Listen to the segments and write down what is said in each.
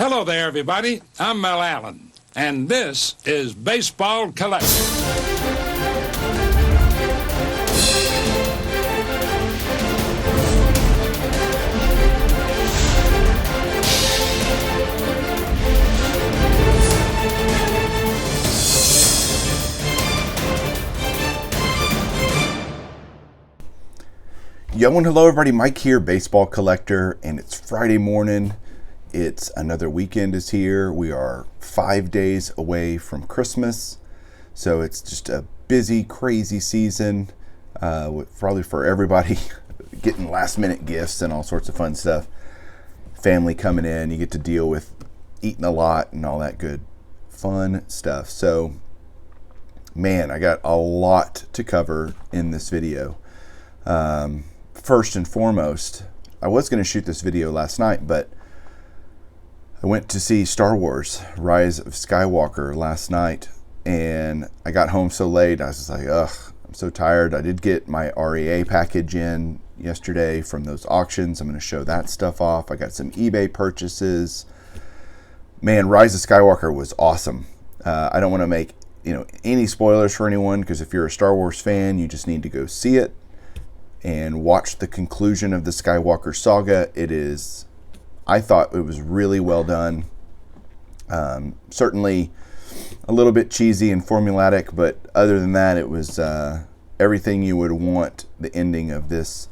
Hello there, everybody. I'm Mel Allen, and this is Baseball Collector. Yo and hello everybody, Mike here, Baseball Collector, and it's Friday morning. It's another weekend is here. We are 5 days away from Christmas, so it's just a busy, crazy season, probably for everybody, getting last minute gifts and all sorts of fun stuff. Family coming in, you get to deal with eating a lot and all that good fun stuff. So, man, I got a lot to cover in this video. First and foremost, I was going to shoot this video last night, but I went to see Star Wars Rise of Skywalker last night, and I got home so late, I was just like, ugh, I'm so tired. I did get my REA package in yesterday from those auctions. I'm going to show that stuff off. I got some eBay purchases. Man, Rise of Skywalker was awesome. I don't want to make any spoilers for anyone, because if you're a Star Wars fan, you just need to go see it and watch the conclusion of the Skywalker saga. I thought it was really well done. Certainly a little bit cheesy and formulaic, but other than that, it was everything you would want the ending of this,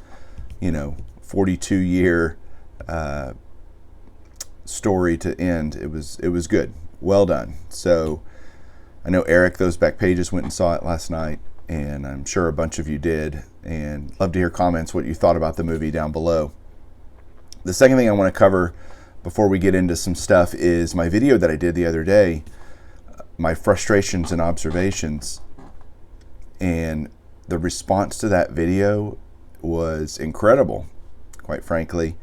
42-year story to end. It was good, well done. So I know Eric, those back pages, went and saw it last night, and I'm sure a bunch of you did, and love to hear comments, what you thought about the movie down below. The second thing I want to cover before we get into some stuff is my video that I did the other day, my frustrations and observations, and the response to that video was incredible, quite frankly.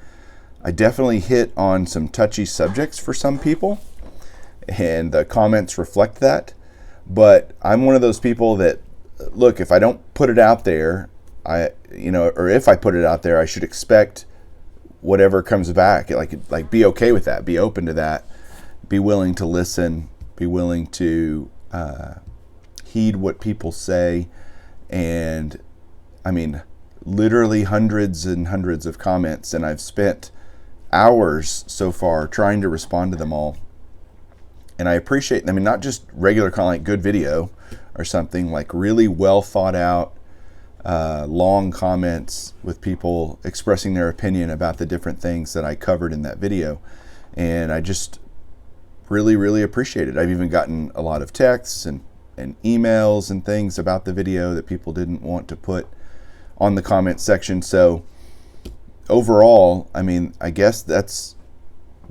I definitely hit on some touchy subjects for some people, and the comments reflect that, but I'm one of those people that, look, if I don't put it out there, or if I put it out there, I should expect whatever comes back. Like be okay with that. Be open to that. Be willing to listen. Be willing to heed what people say. And I mean, literally hundreds and hundreds of comments, and I've spent hours so far trying to respond to them all. And I appreciate, not just regular like good video or something, like really well thought out, long comments with people expressing their opinion about the different things that I covered in that video. And I just really, really appreciate it. I've even gotten a lot of texts and emails and things about the video that people didn't want to put on the comment section. So overall, I guess that's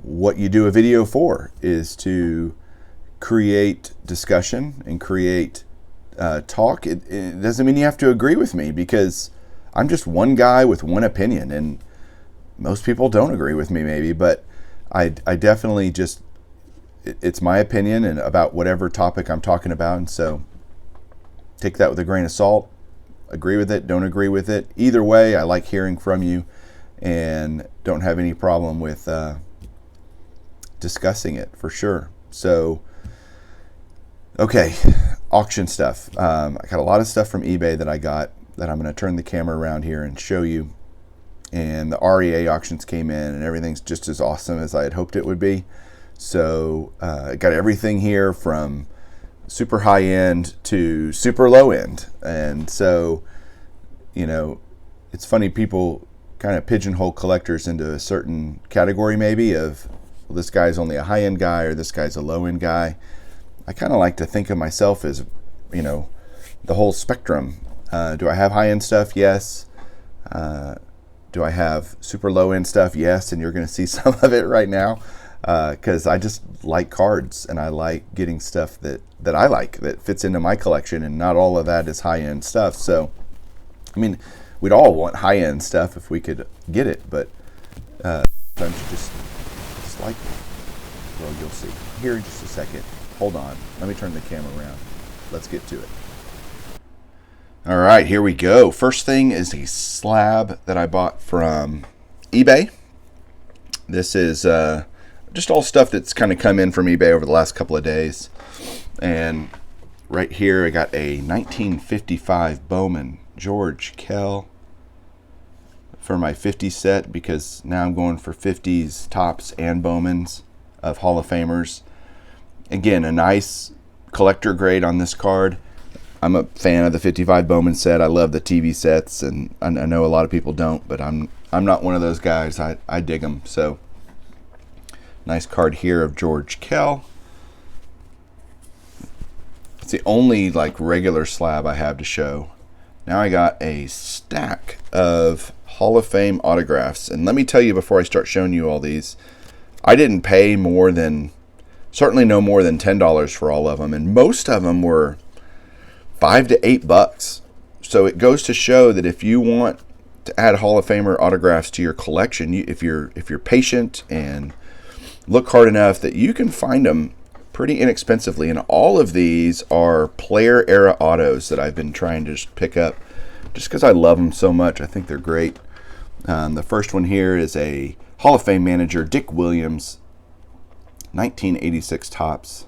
what you do a video for, is to create discussion and create talk. It doesn't mean you have to agree with me, because I'm just one guy with one opinion, and most people don't agree with me maybe, but I definitely just, it's my opinion and about whatever topic I'm talking about. And so take that with a grain of salt. Agree with it, don't agree with it. Either way, I like hearing from you and don't have any problem with discussing it for sure. So, okay, auction stuff. I got a lot of stuff from eBay that I got that I'm going to turn the camera around here and show you. And the REA auctions came in, and everything's just as awesome as I had hoped it would be. So I got everything here from super high end to super low end. And so, it's funny, people kind of pigeonhole collectors into a certain category maybe of, well, this guy's only a high end guy or this guy's a low end guy. I kind of like to think of myself as, the whole spectrum. Do I have high end stuff? Yes. Do I have super low end stuff? Yes. And you're going to see some of it right now, because I just like cards, and I like getting stuff that I like, that fits into my collection, and not all of that is high end stuff. So, we'd all want high end stuff if we could get it, but sometimes you just like it. Well, you'll see here in just a second. Hold on. Let me turn the camera around. Let's get to it. All right, here we go. First thing is a slab that I bought from eBay. This is just all stuff that's kind of come in from eBay over the last couple of days. And right here I got a 1955 Bowman George Kell for my 50 set, because now I'm going for 50s tops and Bowmans of Hall of Famers. Again, a nice collector grade on this card. I'm a fan of the 55 Bowman set. I love the TV sets, and I know a lot of people don't, but I'm not one of those guys. I dig them. So nice card here of George Kell. It's the only like regular slab I have to show. Now I got a stack of Hall of Fame autographs, and let me tell you before I start showing you all these, I didn't pay more than, certainly no more than $10 for all of them, and most of them were $5 to $8. So it goes to show that if you want to add Hall of Famer autographs to your collection, if you're patient and look hard enough, that you can find them pretty inexpensively. And all of these are player era autos that I've been trying to just pick up just because I love them so much. I think they're great. The first one here is a Hall of Fame manager, Dick Williams, 1986 tops,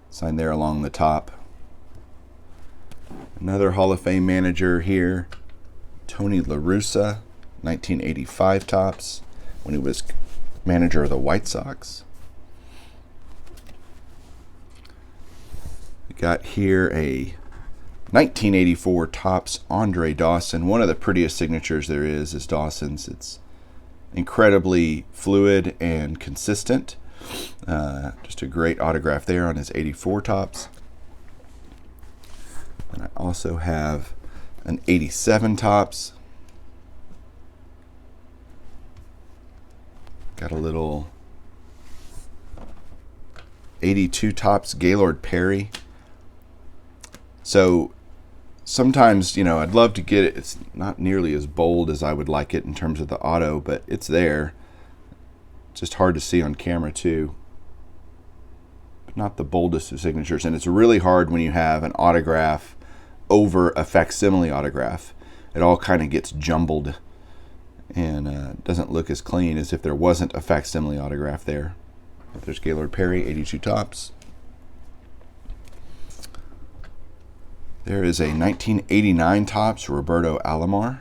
signed there along the top. Another Hall of Fame manager here, Tony La Russa, 1985 tops, when he was manager of the White Sox. We got here a 1984 tops Andre Dawson. One of the prettiest signatures there is Dawson's. It's incredibly fluid and consistent. Just a great autograph there on his 84 tops. And I also have an 87 tops. Got a little 82 tops Gaylord Perry. So sometimes, I'd love to get it. It's not nearly as bold as I would like it in terms of the auto, but it's there. It's just hard to see on camera too. But not the boldest of signatures. And it's really hard when you have an autograph over a facsimile autograph. It all kind of gets jumbled and doesn't look as clean as if there wasn't a facsimile autograph there. There's Gaylord Perry, 82 tops. There is a 1989 tops Roberto Alomar,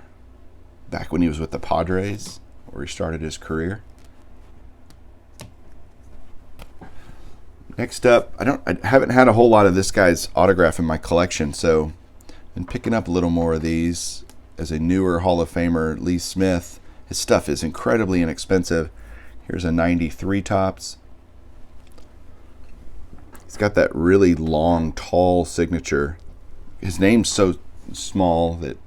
back when he was with the Padres, where he started his career. Next up, I haven't had a whole lot of this guy's autograph in my collection, so I've been picking up a little more of these. As a newer Hall of Famer, Lee Smith, his stuff is incredibly inexpensive. Here's a 93 tops. He's got that really long, tall signature. His name's so small that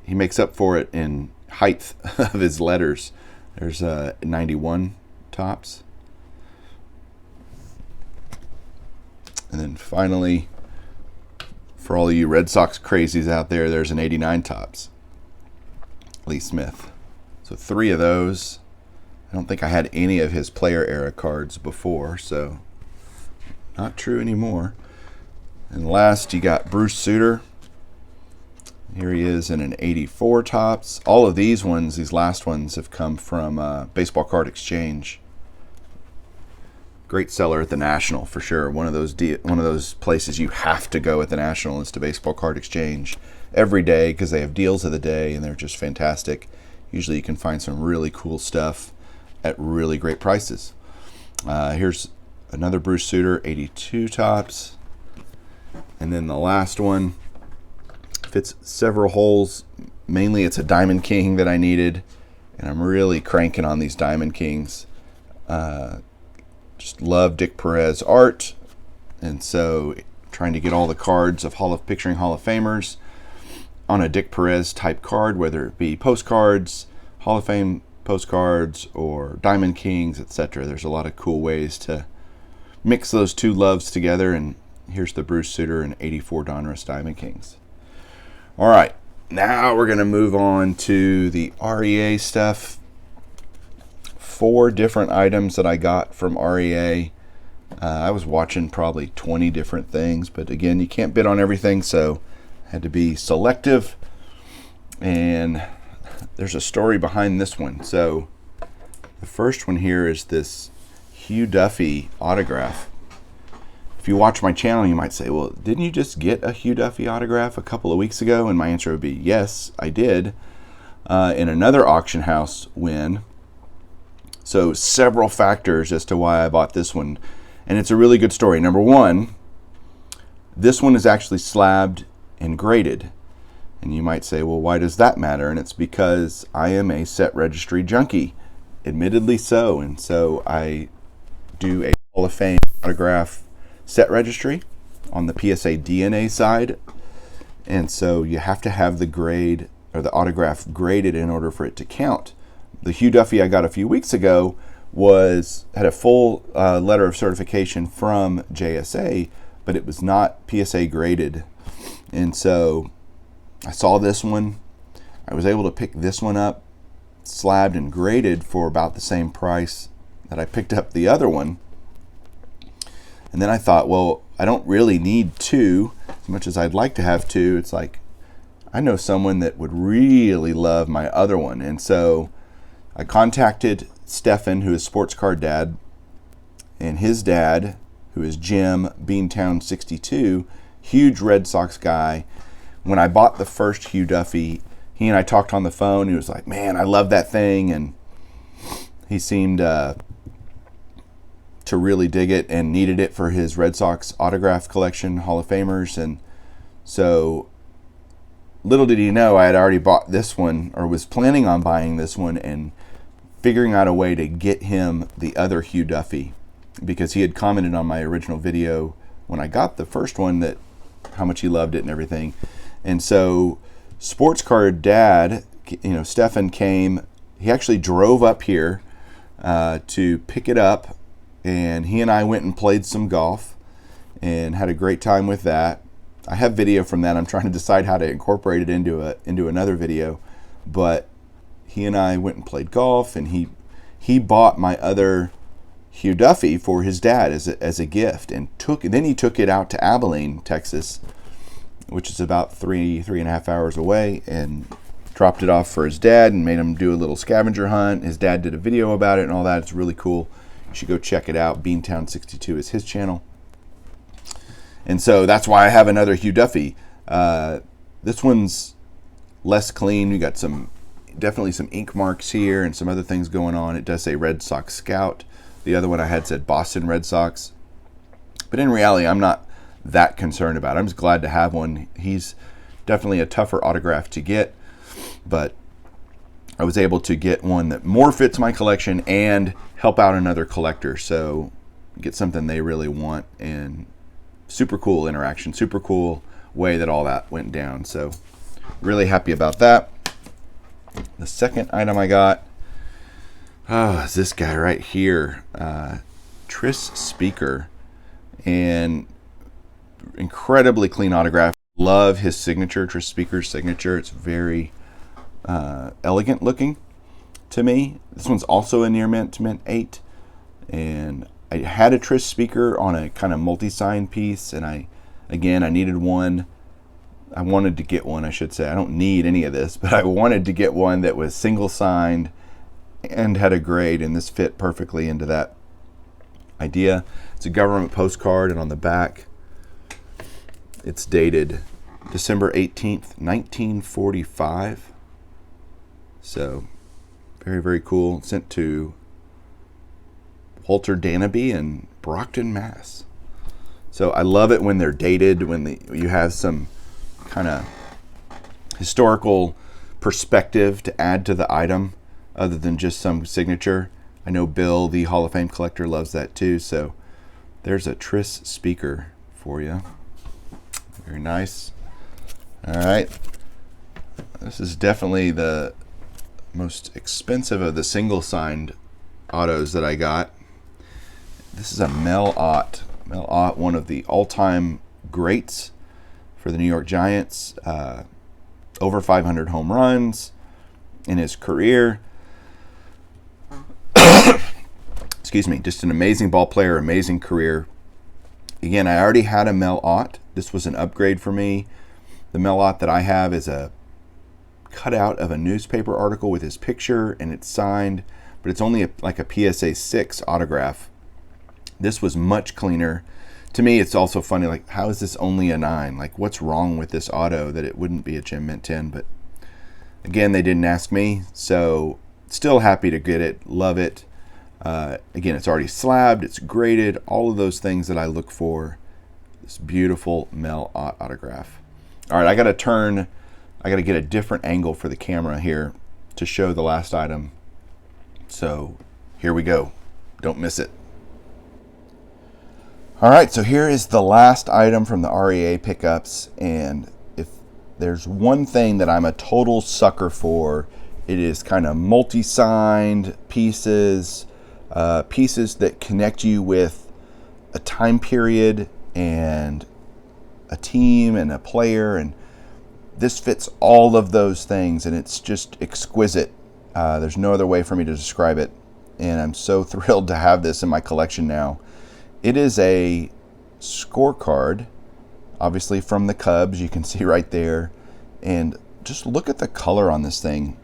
he makes up for it in height of his letters. There's a 91 tops. And then finally, for all of you Red Sox crazies out there, there's an 89 tops, Lee Smith. So 3 of those. I don't think I had any of his player era cards before, so not true anymore. And last, you got Bruce Sutter. Here he is in an 84 tops. All of these ones, these last ones, have come from Baseball Card Exchange. Great seller at the National for sure. One of those places you have to go at the National is to Baseball Card Exchange every day, because they have deals of the day and they're just fantastic. Usually you can find some really cool stuff at really great prices. Here's another Bruce Sutter, 82 tops. And then the last one fits several holes. Mainly it's a Diamond King that I needed, and I'm really cranking on these Diamond Kings. Just love Dick Perez art, and so trying to get all the cards of picturing Hall of Famers on a Dick Perez type card, whether it be postcards, Hall of Fame postcards, or Diamond Kings, etc. There's a lot of cool ways to mix those two loves together, and here's the Bruce Sutter and 84 Donruss Diamond Kings. All right, now we're going to move on to the REA stuff. 4 different items that I got from REA. I was watching probably 20 different things, but again, you can't bid on everything, so I had to be selective. And there's a story behind this one. So the first one here is this Hugh Duffy autograph. If you watch my channel, you might say, well, didn't you just get a Hugh Duffy autograph a couple of weeks ago? And my answer would be, yes, I did, in another auction house win. So several factors as to why I bought this one. And it's a really good story. Number one, this one is actually slabbed and graded. And you might say, well, why does that matter? And it's because I am a set registry junkie, admittedly so. And so I do a Hall of Fame autograph set registry on the PSA DNA side. And so you have to have the grade or the autograph graded in order for it to count. The Hugh Duffy I got a few weeks ago had a full letter of certification from JSA, but it was not PSA graded. And so I saw this one. I was able to pick this one up, slabbed and graded for about the same price that I picked up the other one. And then I thought, well, I don't really need two as much as I'd like to have two. It's like, I know someone that would really love my other one. And so I contacted Stefan, who is Sports Card Dad, and his dad, who is Jim, Beantown 62, huge Red Sox guy. When I bought the first Hugh Duffy, he and I talked on the phone. He was like, man, I love that thing. And he seemed to really dig it and needed it for his Red Sox autograph collection, Hall of Famers. And so little did he know I had already bought this one, or was planning on buying this one and figuring out a way to get him the other Hugh Duffy, because he had commented on my original video when I got the first one that how much he loved it and everything. And so Sports Card Dad, Stefan came. He actually drove up here to pick it up, and he and I went and played some golf and had a great time with that. I have video from that. I'm trying to decide how to incorporate it into another video, but he and I went and played golf, and he bought my other Hugh Duffy for his dad as a gift, and then he took it out to Abilene, Texas, which is about 3.5 hours away, and dropped it off for his dad and made him do a little scavenger hunt. His dad did a video about it and all that. It's really cool. You should go check it out. Beantown 62 is his channel. And so that's why I have another Hugh Duffy. This one's less clean. We got definitely some ink marks here and some other things going on. It does say Red Sox Scout. The other one I had said Boston Red Sox. But in reality, I'm not that concerned about it. I'm just glad to have one. He's definitely a tougher autograph to get, but I was able to get one that more fits my collection and help out another collector. So get something they really want, and super cool interaction, super cool way that all that went down. So really happy about that. The second item I got is this guy right here, Tris Speaker, and incredibly clean autograph. Love his signature, Tris Speaker's signature. It's very elegant looking to me. This one's also a near mint 8, and I had a Tris Speaker on a kind of multi-sign piece, and I needed one. I wanted to get one, I should say. I don't need any of this, but I wanted to get one that was single signed and had a grade, and this fit perfectly into that idea. It's a government postcard, and on the back it's dated December 18th, 1945. So very, very cool. Sent to Walter Danaby in Brockton, Mass. So I love it when they're dated, when you have some kind of historical perspective to add to the item other than just some signature. I know Bill, the Hall of Fame collector, loves that too. So there's a Tris Speaker for you. Very nice. All right. This is definitely the most expensive of the single signed autos that I got. This is a Mel Ott. Mel Ott, one of the all-time greats for the New York Giants. Over 500 home runs in his career. Excuse me. Just an amazing ball player, amazing career. Again, I already had a Mel Ott. This was an upgrade for me. The Mel Ott that I have is a cutout of a newspaper article with his picture, and it's signed, but it's only like a PSA 6 autograph. This was much cleaner. To me, it's also funny, like, how is this only a 9? Like, what's wrong with this auto that it wouldn't be a Gem Mint 10? But again, they didn't ask me, so still happy to get it. Love it. Again, it's already slabbed, it's graded, all of those things that I look for. This beautiful Mel Ott autograph. All right, I got to get a different angle for the camera here to show the last item. So here we go. Don't miss it. All right, so here is the last item from the REA pickups, and if there's one thing that I'm a total sucker for, it is kind of multi-signed pieces, pieces that connect you with a time period and a team and a player, and this fits all of those things, and it's just exquisite. There's no other way for me to describe it, and I'm so thrilled to have this in my collection now. It is a scorecard, obviously from the Cubs, you can see right there, and just look at the color on this thing,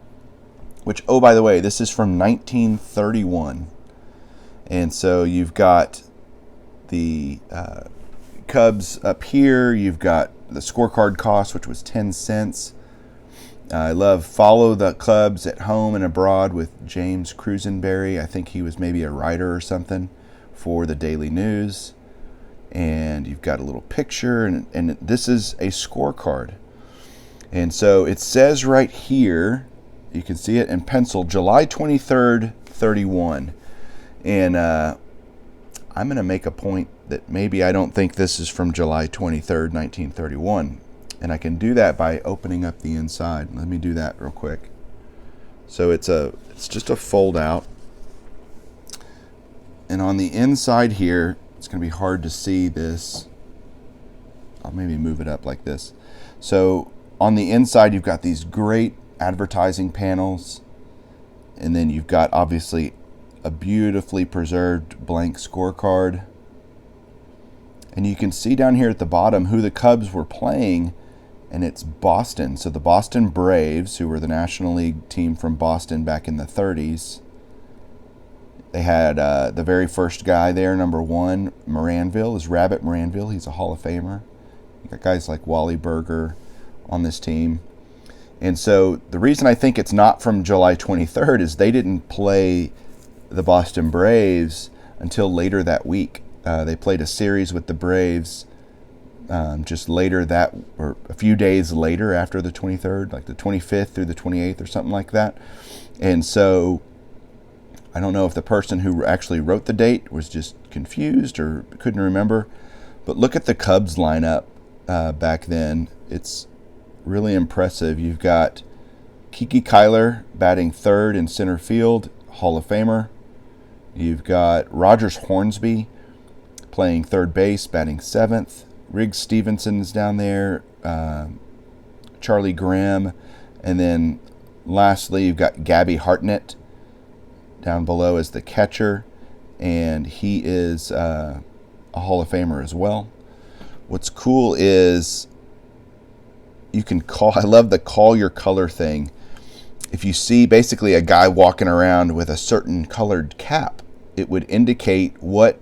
which, oh, by the way, this is from 1931, and so you've got the Cubs up here, you've got the scorecard cost, which was 10 cents. I love Follow the Cubs at Home and Abroad with James Crusenberry. I think he was maybe a writer or something for the Daily News. And you've got a little picture, and this is a scorecard. And so it says right here, you can see it in pencil, July 23rd, 31. And I'm going to make a point that maybe I don't think this is from July 23rd, 1931. And I can do that by opening up the inside. Let me do that real quick. So it's just a fold out. And on the inside here, it's going to be hard to see this. I'll maybe move it up like this. So on the inside, you've got these great advertising panels. And then you've got, obviously, a beautifully preserved blank scorecard. And you can see down here at the bottom who the Cubs were playing, and it's Boston. So the Boston Braves, who were the National League team from Boston back in the 30s. They had the very first guy there, number 1, Moranville, is Rabbit Moranville. He's a Hall of Famer. You got guys like Wally Berger on this team. And so the reason I think it's not from July 23rd is they didn't play the Boston Braves until later that week. They played a series with the Braves just later that, or a few days later after the 23rd, like the 25th through the 28th or something like that. And so I don't know if the person who actually wrote the date was just confused or couldn't remember, but look at the Cubs lineup back then. It's really impressive. You've got Kiki Kyler batting third in center field, Hall of Famer. You've got Rogers Hornsby playing third base, batting seventh. Riggs Stevenson's down there, Charlie Graham, and then lastly you've got Gabby Hartnett down below as the catcher, and he is a Hall of Famer as well. What's cool is you can call, I love the call your color thing. If you see basically a guy walking around with a certain colored cap, it would indicate what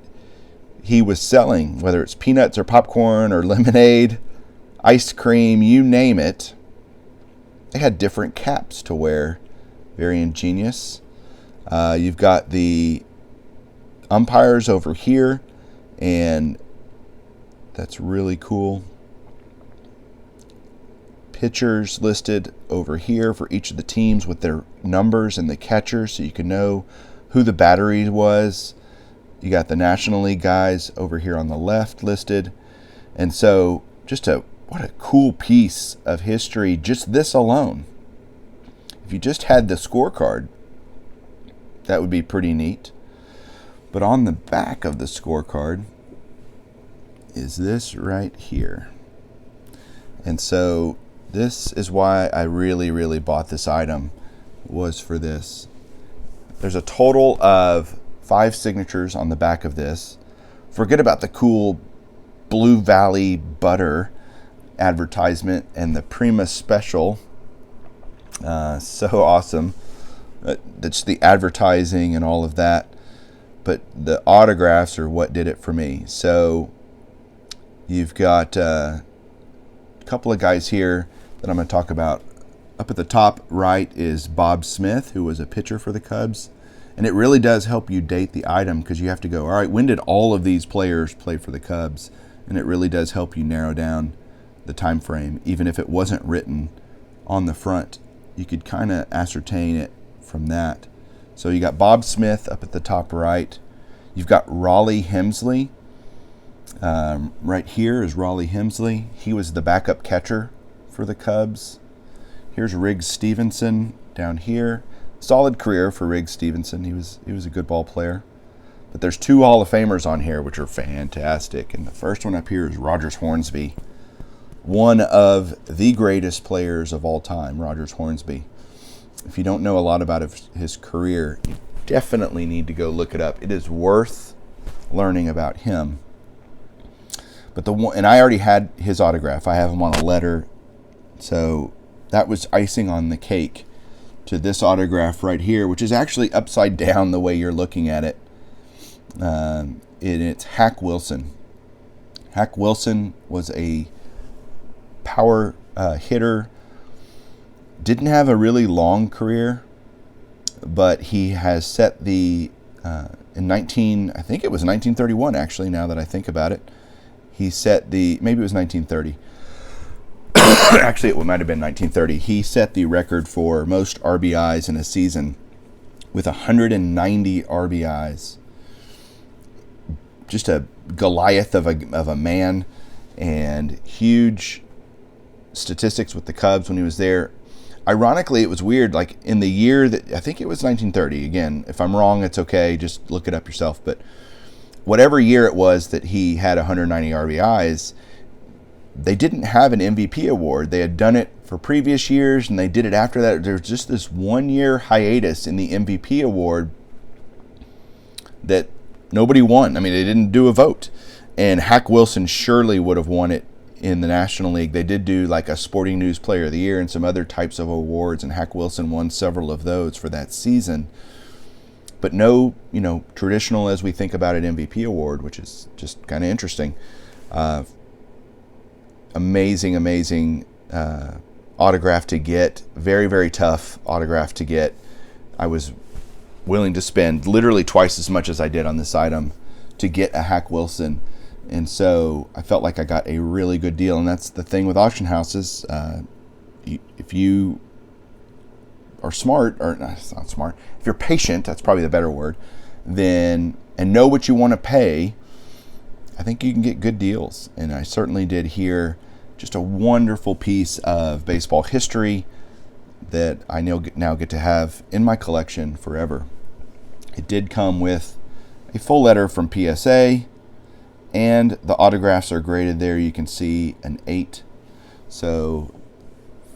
he was selling, whether it's peanuts or popcorn or lemonade, ice cream, you name it. They had different caps to wear. Very ingenious. You've got the umpires over here, and that's really cool. Pitchers listed over here for each of the teams with their numbers and the catchers, so you can know who the battery was. You got the National League guys over here on the left listed. And so what a cool piece of history, just this alone. If you just had the scorecard, that would be pretty neat. But on the back of the scorecard is this right here. And so this is why I really, really bought this item, was for this. There's a total of 5 signatures on the back of this. Forget about the cool Blue Valley butter advertisement and the Prima Special. So awesome. That's the advertising and all of that. but the autographs are what did it for me. So you've got a couple of guys here that I'm going to talk about. Up at the top right is Bob Smith, who was a pitcher for the Cubs. And it really does help you date the item, because you have to go, all right, when did all of these players play for the Cubs? And it really does help you narrow down the time frame. Even if it wasn't written on the front, you could kind of ascertain it from that. So you got Bob Smith up at the top right. You've got Raleigh Hemsley. Right here is Raleigh Hemsley. He was the backup catcher for the Cubs. Here's Riggs Stevenson down here. Solid career for Riggs Stevenson. He was a good ball player. But there's two Hall of Famers on here, which are fantastic. And the first one up here is Rogers Hornsby, one of the greatest players of all time, Rogers Hornsby. If you don't know a lot about his career, you definitely need to go look it up. It is worth learning about him. But and I already had his autograph. I have him on a letter. So that was icing on the cake to this autograph right here, which is actually upside down the way you're looking at it. And it's Hack Wilson. Hack Wilson was a power hitter. Didn't have a really long career, but he has set the I think it was 1931 actually, now that I think about it. He set maybe it was 1930. Actually, it might have been 1930. He set the record for most RBIs in a season with 190 RBIs. Just a Goliath of a man, and huge statistics with the Cubs when he was there. Ironically, it was weird, like in the year that, I think it was 1930. Again, if I'm wrong, it's okay. Just look it up yourself. But whatever year it was that he had 190 RBIs, they didn't have an MVP award. They had done it for previous years, and they did it after that. There's just this 1 year hiatus in the MVP award that nobody won. I mean, they didn't do a vote. And Hack Wilson surely would have won it in the National League. They did do like a Sporting News Player of the Year and some other types of awards, and Hack Wilson won several of those for that season. But no, traditional as we think about it, MVP award, which is just kind of interesting. Amazing autograph to get. Very, very tough autograph to get. I was willing to spend literally twice as much as I did on this item to get a Hack Wilson. And so I felt like I got a really good deal. And that's the thing with auction houses. If you are smart, or no, it's not smart, if you're patient, that's probably the better word, and know what you want to pay, I think you can get good deals. And I certainly did here. Just a wonderful piece of baseball history that I now get to have in my collection forever. It did come with a full letter from PSA, and the autographs are graded there. You can see an 8. So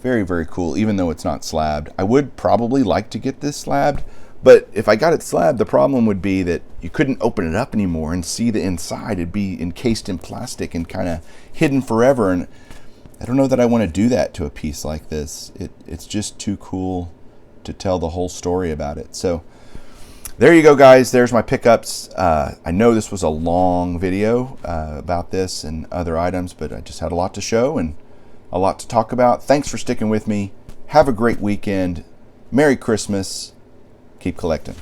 very, very cool, even though it's not slabbed. I would probably like to get this slabbed, but if I got it slabbed, the problem would be that you couldn't open it up anymore and see the inside. It'd be encased in plastic and kind of hidden forever. And I don't know that I want to do that to a piece like this. It's just too cool to tell the whole story about it. So there you go, guys. There's my pickups. I know this was a long video about this and other items, but I just had a lot to show and a lot to talk about. Thanks for sticking with me. Have a great weekend. Merry Christmas. Keep collecting.